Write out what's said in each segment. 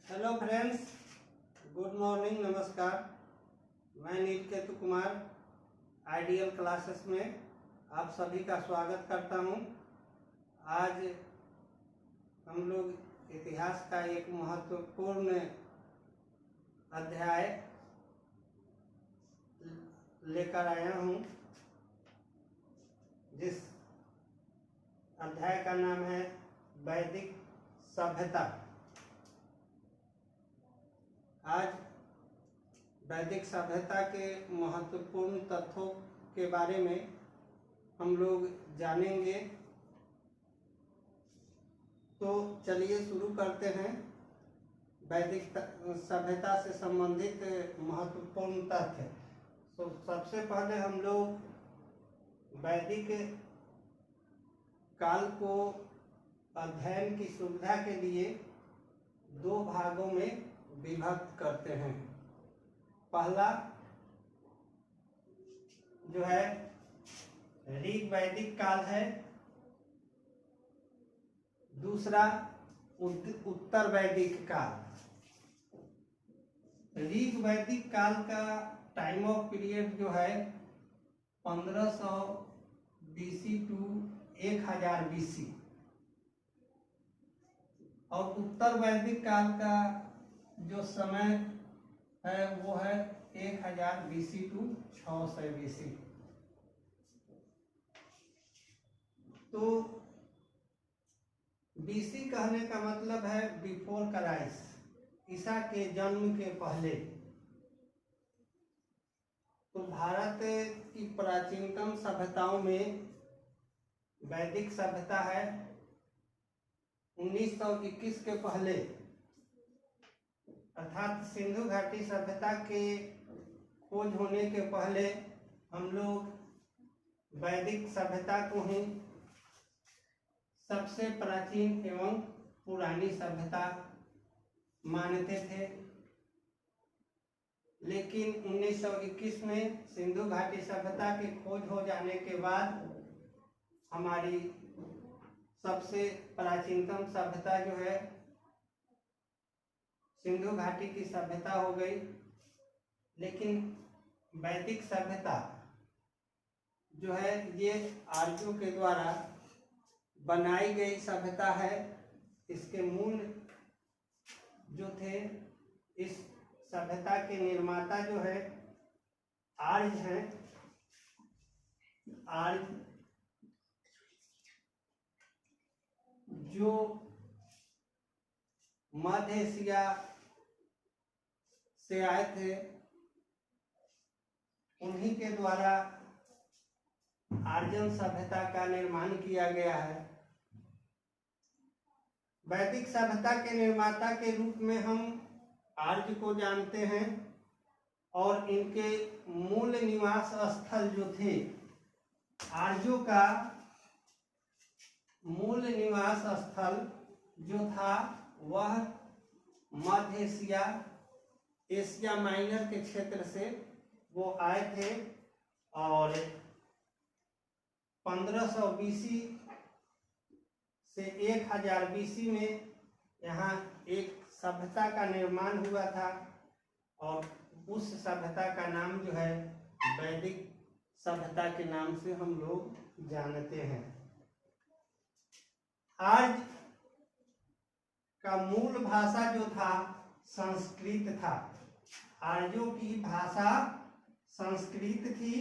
Hello friends, good morning, नमस्कार। मैं नीलकेतु Kumar ideal classes में आप सभी का स्वागत करता हूं। आज हम लोग इतिहास का एक महत्वपूर्ण अध्याय लेकर आया हूं, जिस अध्याय का नाम है वैदिक सभ्यता। आज वैदिक सभ्यता के महत्वपूर्ण तथ्यों के बारे में हम लोग जानेंगे। तो चलिए शुरू करते हैं वैदिक सभ्यता से संबंधित महत्वपूर्ण तथ्य। तो सबसे पहले हम लोग वैदिक काल को अध्ययन की सुविधा के लिए दो भागों में विभक्त करते हैं। पहला जो है ऋग वैदिक काल है, दूसरा उत्तर वैदिक काल। ऋग वैदिक काल का टाइम ऑफ पीरियड जो है 1500 BC टू 1000 BC और उत्तर वैदिक काल का जो समय है वो है 1000 BC टू 600 BC। तो BC कहने का मतलब है बिफोर क्राइस्ट, ईसा के जन्म के पहले। तो भारत की प्राचीनतम सभ्यताओं में वैदिक सभ्यता है 1921 के पहले, अर्थात सिंधु घाटी सभ्यता के खोज होने के पहले हम लोग वैदिक सभ्यता को ही सबसे प्राचीन एवं पुरानी सभ्यता मानते थे। लेकिन 1921 में सिंधु घाटी सभ्यता की खोज हो जाने के बाद हमारी सबसे प्राचीनतम सभ्यता जो है सिंधु घाटी की सभ्यता हो गई। लेकिन वैदिक सभ्यता जो है ये आर्यों के द्वारा बनाई गई सभ्यता है। इसके मूल जो थे, इस सभ्यता के निर्माता जो है आर्य हैं। आर्य जो मध्य एशिया से आए थे, उन्हीं के द्वारा आर्यन सभ्यता का निर्माण किया गया है। वैदिक सभ्यता के निर्माता के रूप में हम आर्य को जानते हैं और इनके मूल निवास स्थल जो थे, आर्यों का मूल निवास स्थल जो था वह मध्य एशिया, एशिया माइनर के क्षेत्र से वो आए थे और 1500 BC से 1000 BC में यहाँ एक सभ्यता का निर्माण हुआ था और उस सभ्यता का नाम जो है वैदिक सभ्यता के नाम से हम लोग जानते हैं। आर्य का मूल भाषा जो था संस्कृत था। आर्यों की भाषा संस्कृत थी।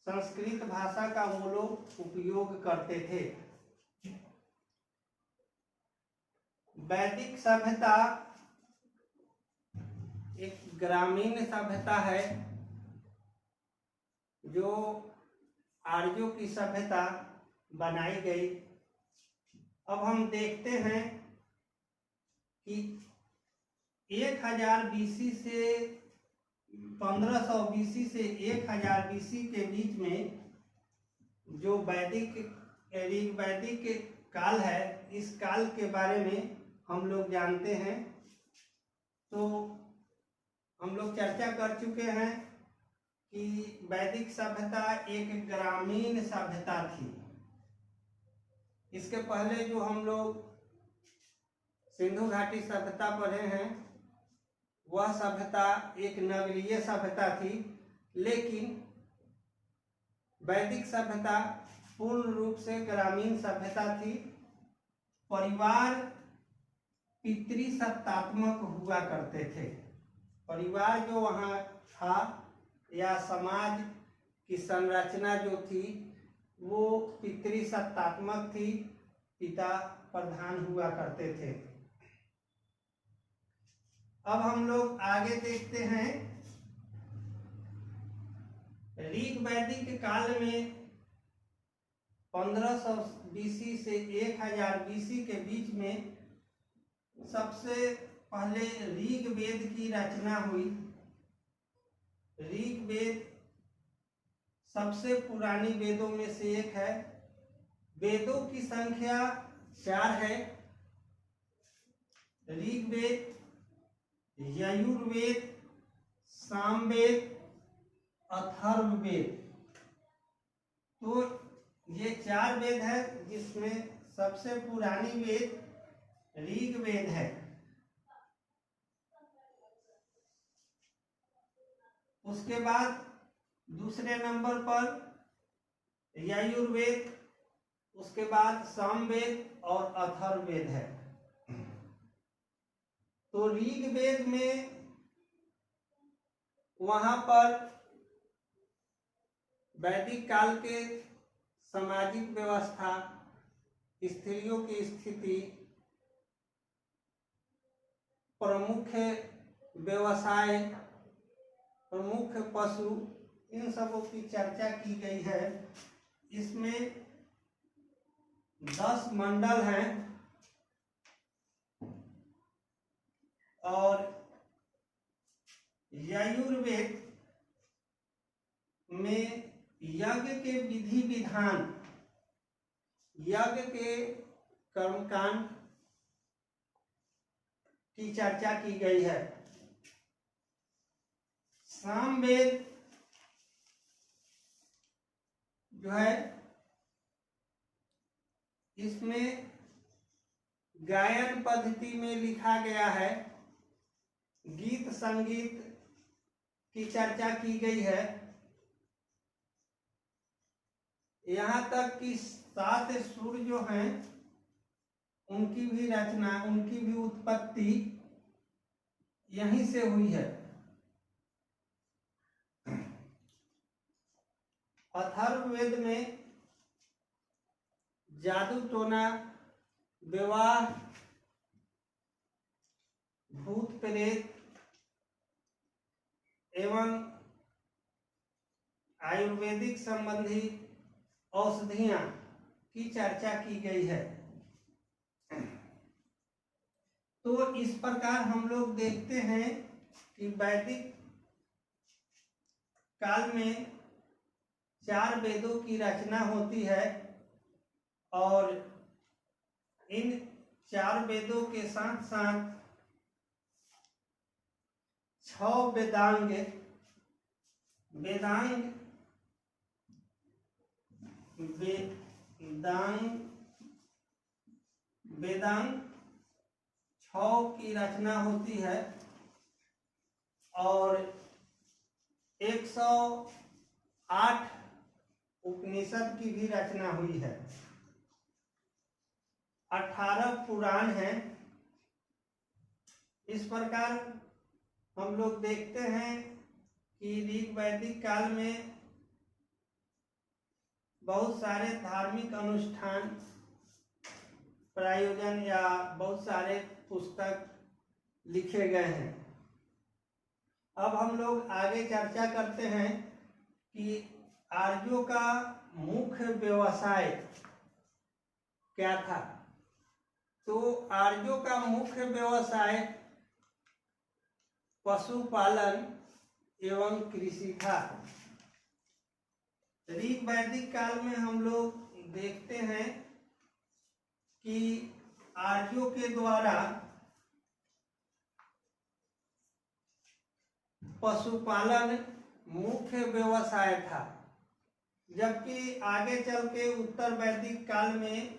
संस्कृत भाषा का वो लोग उपयोग करते थे। वैदिक सभ्यता एक ग्रामीण सभ्यता है जो आर्यों की सभ्यता बनाई गई। अब हम देखते हैं कि 1000 BC से 1500 BC से 1000 BC के बीच में जो वैदिक काल है, इस काल के बारे में हम लोग जानते हैं। तो हम लोग चर्चा कर चुके हैं कि वैदिक सभ्यता एक ग्रामीण सभ्यता थी। इसके पहले जो हम लोग सिंधु घाटी सभ्यता पढ़े हैं, वह सभ्यता एक नगरीय सभ्यता थी, लेकिन वैदिक सभ्यता पूर्ण रूप से ग्रामीण सभ्यता थी। परिवार पितृसत्तात्मक हुआ करते थे। परिवार जो वहाँ था या समाज की संरचना जो थी वो पितृसत्तात्मक थी, पिता प्रधान हुआ करते थे। अब हम लोग आगे देखते हैं, ऋग वैदिक काल में 1500 बीसी से 1000 बीसी के बीच में सबसे पहले ऋग वेद की रचना हुई। ऋग वेद सबसे पुरानी वेदों में से एक है। वेदों की संख्या 4 है। ऋग्वेद, यजुर्वेद, सामवेद, अथर्ववेद। तो ये 4 वेद है, जिसमें सबसे पुरानी वेद ऋग्वेद है। उसके बाद दूसरे नंबर पर यजुर्वेद, उसके बाद सामवेद और अथर्ववेद है। तो ऋग्वेद में वहां पर वैदिक काल के सामाजिक व्यवस्था, स्त्रियों की स्थिति, प्रमुख व्यवसाय, प्रमुख पशु, इन सबों की चर्चा की गई है। इसमें 10 मंडल हैं और यजुर्वेद में यज्ञ के विधि विधान, यज्ञ के कर्मकांड की चर्चा की गई है। सामवेद जो है, इसमें गायन पद्धति में लिखा गया है, गीत संगीत की चर्चा की गई है। यहाँ तक कि 7 सुर जो हैं उनकी भी रचना, उनकी भी उत्पत्ति यहीं से हुई है। अथर्ववेद में जादू टोना, विवाह, भूत प्रेत एवं आयुर्वेदिक संबंधी औषधियां की चर्चा की गई है। तो इस प्रकार हम लोग देखते हैं कि वैदिक काल में 4 वेदों की रचना होती है और इन 4 वेदों के साथ साथ 6 वेदांग, वेदांग 6 की रचना होती है और 108 उपनिषद की भी रचना हुई है। 18 पुराण हैं। इस प्रकार हम लोग देखते हैं कि ऋग वैदिक काल में बहुत सारे धार्मिक अनुष्ठान, प्रायोजन या बहुत सारे पुस्तक लिखे गए हैं। अब हम लोग आगे चर्चा करते हैं कि आर्यों का मुख्य व्यवसाय क्या था। तो आर्यों का मुख्य व्यवसाय पशुपालन एवं कृषि था। ऋग वैदिक काल में हम लोग देखते हैं कि आर्यों के द्वारा पशुपालन मुख्य व्यवसाय था, जबकि आगे चल के उत्तर वैदिक काल में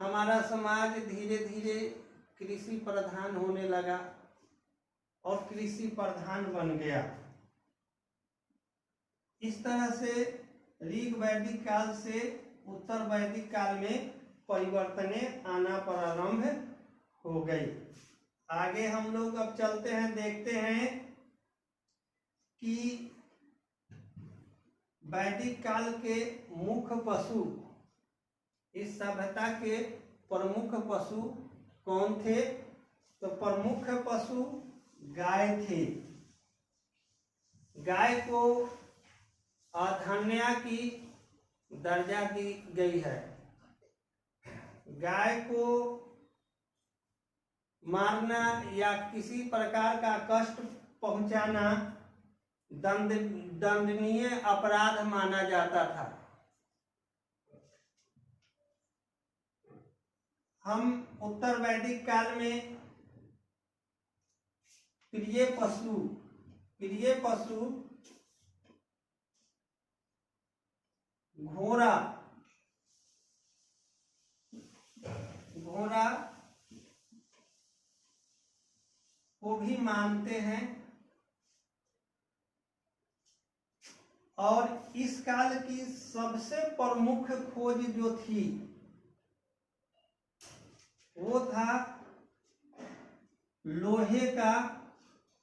हमारा समाज धीरे धीरे कृषि प्रधान होने लगा और कृषि प्रधान बन गया। इस तरह से ऋग वैदिक काल से उत्तर वैदिक काल में परिवर्तनें आना प्रारंभ हो गई। आगे हम लोग अब चलते हैं, देखते हैं कि वैदिक काल के मुख्य पशु, इस सभ्यता के प्रमुख पशु कौन थे? तो प्रमुख पशु गाय थे। गाय को अधन्या की दर्जा दी गई है। गाय को मारना या किसी प्रकार का कष्ट पहुंचाना दंडनीय अपराध माना जाता था। हम उत्तर वैदिक काल में प्रिय पशु घोड़ा को भी मानते हैं। और इस काल की सबसे प्रमुख खोज जो थी वो था लोहे का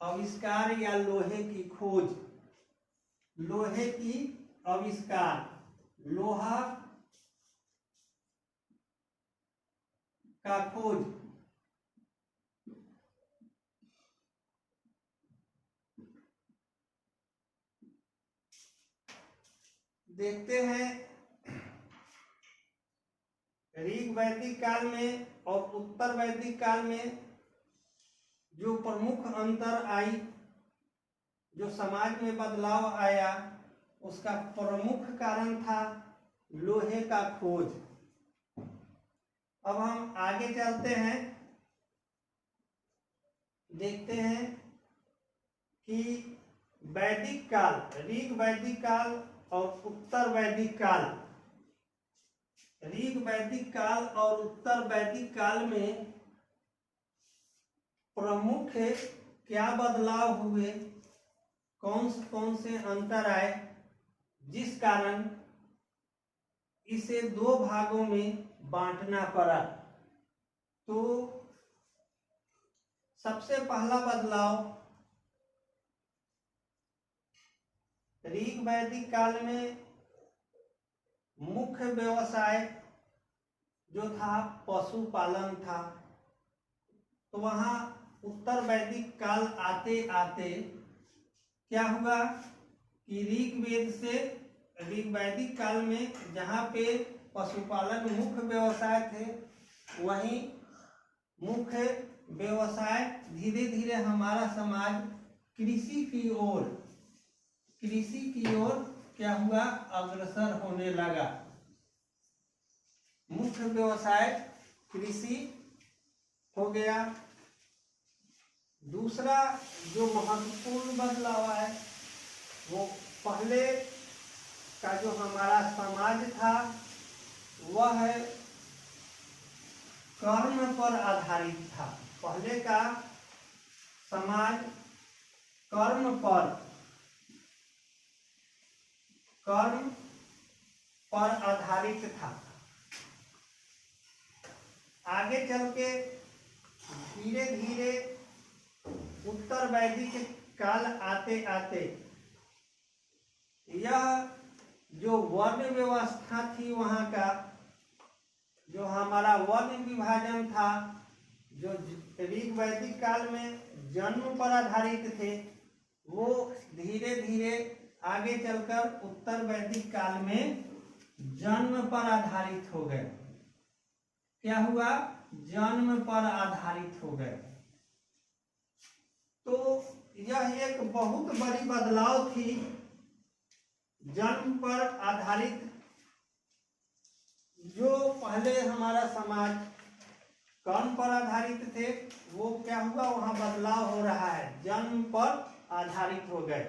आविष्कार या लोहे की खोज। लोहे की आविष्कार, लोहा का खोज। देखते हैं ऋग वैदिक काल में और उत्तर वैदिक काल में जो प्रमुख अंतर आई, जो समाज में बदलाव आया, उसका प्रमुख कारण था लोहे का खोज। अब हम आगे चलते हैं, देखते हैं कि वैदिक काल, ऋग वैदिक काल और उत्तर वैदिक काल, ऋग वैदिक काल और उत्तर वैदिक काल में प्रमुख क्या बदलाव हुए, कौन से अंतर आए, जिस कारण इसे दो भागों में बांटना पड़ा। तो सबसे पहला बदलाव, ऋग वैदिक काल में मुख्य व्यवसाय जो था पशुपालन था। तो वहां उत्तर वैदिक काल आते आते क्या हुआ कि ऋग वैदिक काल में जहाँ पे पशुपालन मुख्य व्यवसाय थे, वहीं मुख्य व्यवसाय धीरे धीरे हमारा समाज कृषि की ओर क्या हुआ, अग्रसर होने लगा। मुख्य व्यवसाय कृषि हो गया। दूसरा जो महत्वपूर्ण बदलाव है वो पहले का जो हमारा समाज था वह कर्म पर आधारित था। पहले का समाज कर्म पर आधारित था। आगे चल के धीरे धीरे उत्तर वैदिक काल आते आते यह जो वर्ण व्यवस्था थी, वहाँ का जो हमारा वर्ण विभाजन था, जो ऋग वैदिक काल में जन्म पर आधारित थे, वो धीरे धीरे आगे चलकर उत्तर वैदिक काल में जन्म पर आधारित हो गए। क्या हुआ? जन्म पर आधारित हो गए। तो यह एक बहुत बड़ी बदलाव थी। जन्म पर आधारित जो पहले हमारा समाज कर्म पर आधारित थे, वो क्या हुआ, वहां बदलाव हो रहा है, जन्म पर आधारित हो गए।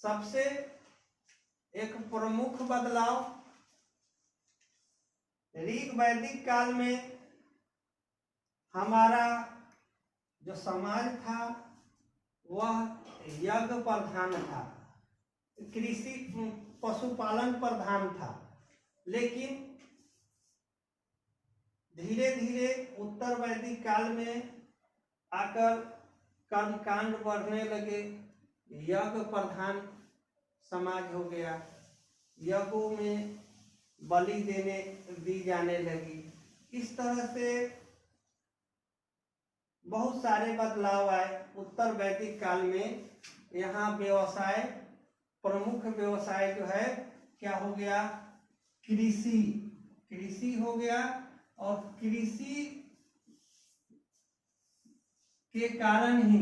सबसे एक प्रमुख बदलाव ऋग वैदिक काल में हमारा जो समाज था वह यज्ञ प्रधान था, कृषि पशुपालन प्रधान था। लेकिन धीरे धीरे उत्तर वैदिक काल में आकर कर्मकांड बढ़ने लगे, यज्ञ प्रधान समाज हो गया, यज्ञों में बलि दी जाने लगी। इस तरह से बहुत सारे बदलाव आए उत्तर वैदिक काल में। यहाँ व्यवसाय, प्रमुख व्यवसाय जो है क्या हो गया, कृषि हो गया। और कृषि के कारण ही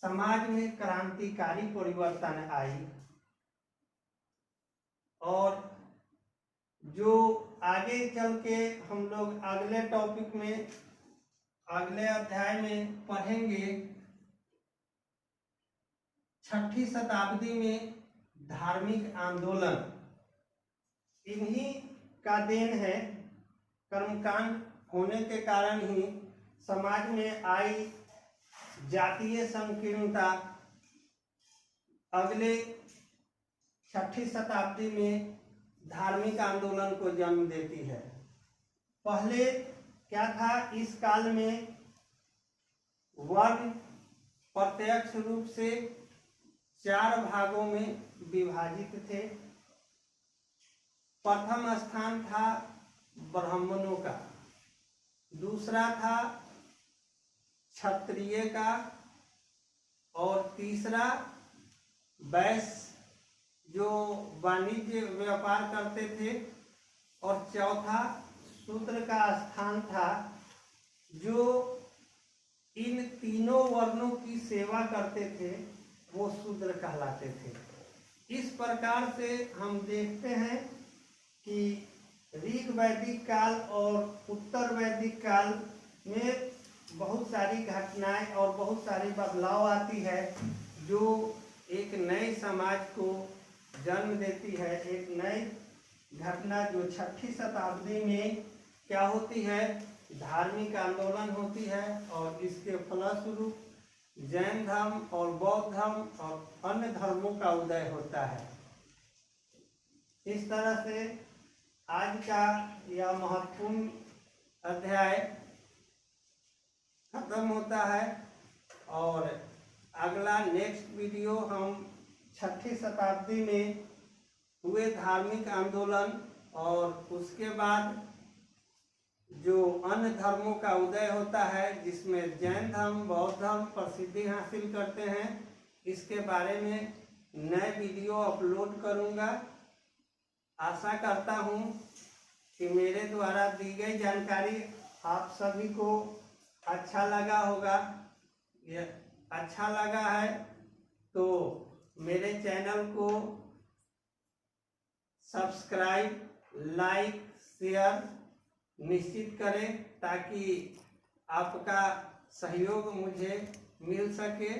समाज में क्रांतिकारी परिवर्तन आई। और जो आगे चल के हम लोग अगले टॉपिक में, अगले अध्याय में पढ़ेंगे, 6ठी शताब्दी में धार्मिक आंदोलन, इन्हीं का देन है। कर्मकांड होने के कारण ही समाज में आई जातीय संकीर्णता अगले 6ठी शताब्दी में धार्मिक आंदोलन को जन्म देती है। पहले क्या था, इस काल में वर्ण प्रत्यक्ष रूप से 4 भागों में विभाजित थे। प्रथम स्थान था ब्राह्मणों का, दूसरा था क्षत्रिय का, और तीसरा वैश्य जो वाणिज्य व्यापार करते थे, और चौथा शूद्र का स्थान था जो इन तीनों वर्णों की सेवा करते थे, वो शूद्र कहलाते थे। इस प्रकार से हम देखते हैं कि ऋग वैदिक काल और उत्तर वैदिक काल में बहुत सारी घटनाएं और बहुत सारी बदलाव आती है, जो एक नए समाज को जन्म देती है। एक नई घटना जो 6ठी शताब्दी में क्या होती है, धार्मिक आंदोलन होती है, और इसके फलस्वरूप जैन धर्म और बौद्ध धर्म और अन्य धर्मों का उदय होता है। इस तरह से आज का यह महत्वपूर्ण अध्याय खत्म होता है, और अगला नेक्स्ट वीडियो हम 6ठी शताब्दी में हुए धार्मिक आंदोलन और उसके बाद जो अन्य धर्मों का उदय होता है, जिसमें जैन धर्म, बौद्ध धर्म प्रसिद्धि हासिल करते हैं, इसके बारे में नए वीडियो अपलोड करूंगा। आशा करता हूं कि मेरे द्वारा दी गई जानकारी आप सभी को अच्छा लगा होगा। ये अच्छा लगा है तो मेरे चैनल को सब्सक्राइब, लाइक, शेयर निश्चित करें, ताकि आपका सहयोग मुझे मिल सके।